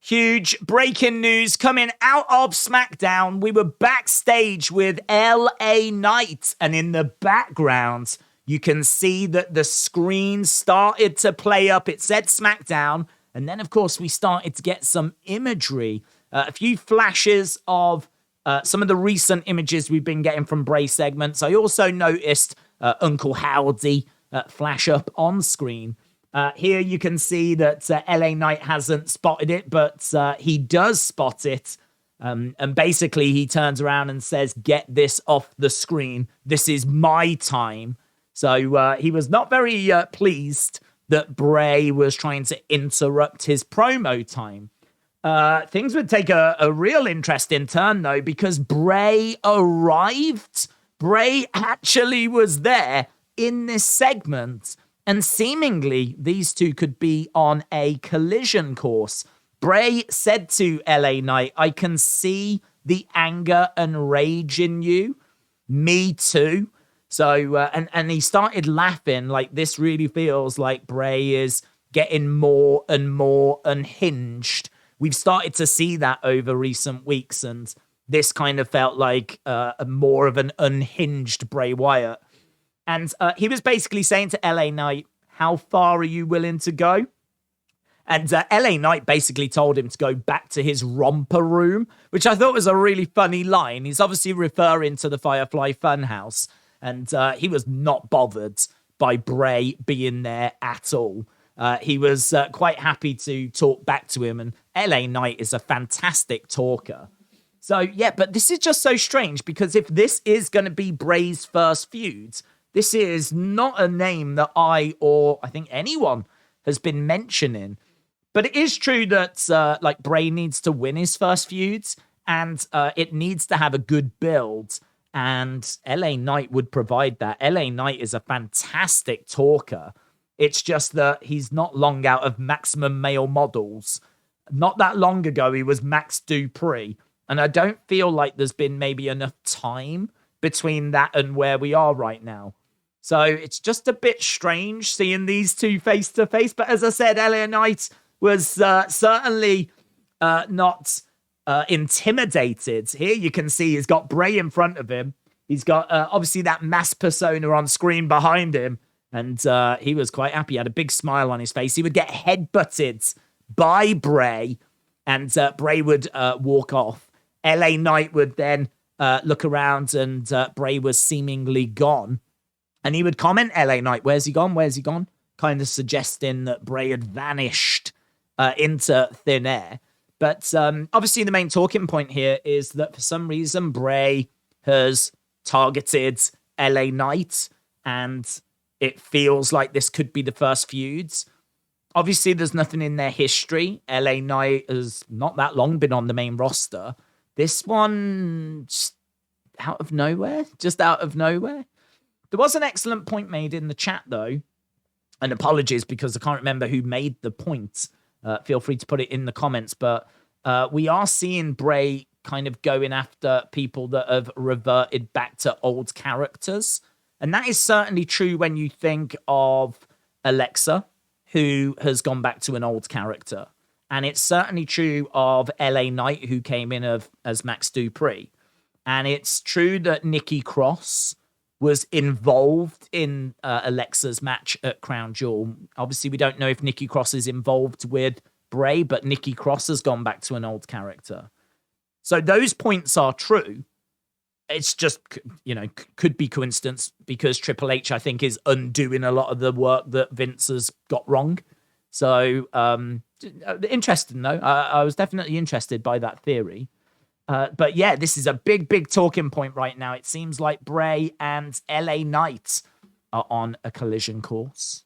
Huge breaking news coming out of SmackDown. We were backstage with LA Knight, and in the background, you can see that the screen started to play up. It said SmackDown, and then, of course, we started to get some imagery. A few flashes of some of the recent images we've been getting from Bray segments. I also noticed Uncle Howdy flash up on screen. Here you can see that LA Knight hasn't spotted it, but he does spot it. And basically he turns around and says, "Get this off the screen. This is my time." So he was not very pleased that Bray was trying to interrupt his promo time. Things would take a real interesting turn, though, because Bray arrived. Bray actually was there in this segment. And seemingly, these two could be on a collision course. Bray said to LA Knight, "I can see the anger and rage in you. Me too." So, and he started laughing. Like, this really feels like Bray is getting more and more unhinged. We've started to see that over recent weeks, and this kind of felt like more of an unhinged Bray Wyatt. And he was basically saying to LA Knight, "How far are you willing to go?" And LA Knight basically told him to go back to his romper room, which I thought was a really funny line. He's obviously referring to the Firefly Funhouse, and he was not bothered by Bray being there at all. He was quite happy to talk back to him, and LA Knight is a fantastic talker. So, yeah, but this is just so strange, because if this is going to be Bray's first feud, this is not a name that I think anyone has been mentioning. But it is true that like Bray needs to win his first feuds, and it needs to have a good build. And LA Knight would provide that. LA Knight is a fantastic talker. It's just that he's not long out of Maximum Male Models. Not that long ago, he was Max Dupree. And I don't feel like there's been maybe enough time between that and where we are right now. So it's just a bit strange seeing these two face to face. But as I said, LA Knight was certainly not intimidated. Here you can see he's got Bray in front of him. He's got obviously that mask persona on screen behind him. And he was quite happy. He had a big smile on his face. He would get headbutted by Bray, and Bray would walk off. LA Knight would then look around, and Bray was seemingly gone. And he would comment, "LA Knight, where's he gone? Where's he gone?" Kind of suggesting that Bray had vanished into thin air. But obviously the main talking point here is that for some reason Bray has targeted LA Knight, and it feels like this could be the first feuds. Obviously there's nothing in their history. LA Knight has not that long been on the main roster. This one, just out of nowhere. There was an excellent point made in the chat, though. And apologies, because I can't remember who made the point. Feel free to put it in the comments. But we are seeing Bray kind of going after people that have reverted back to old characters. And that is certainly true when you think of Alexa, who has gone back to an old character. And it's certainly true of LA Knight, who came in as Max Dupree. And it's true that Nikki Cross was involved in Alexa's match at Crown Jewel. Obviously, we don't know if Nikki Cross is involved with Bray, but Nikki Cross has gone back to an old character. So those points are true. It's just, could be coincidence, because Triple H, I think, is undoing a lot of the work that Vince has got wrong. So, interesting, though. I was definitely interested by that theory. But yeah, this is a big, big talking point right now. It seems like Bray and LA Knight are on a collision course.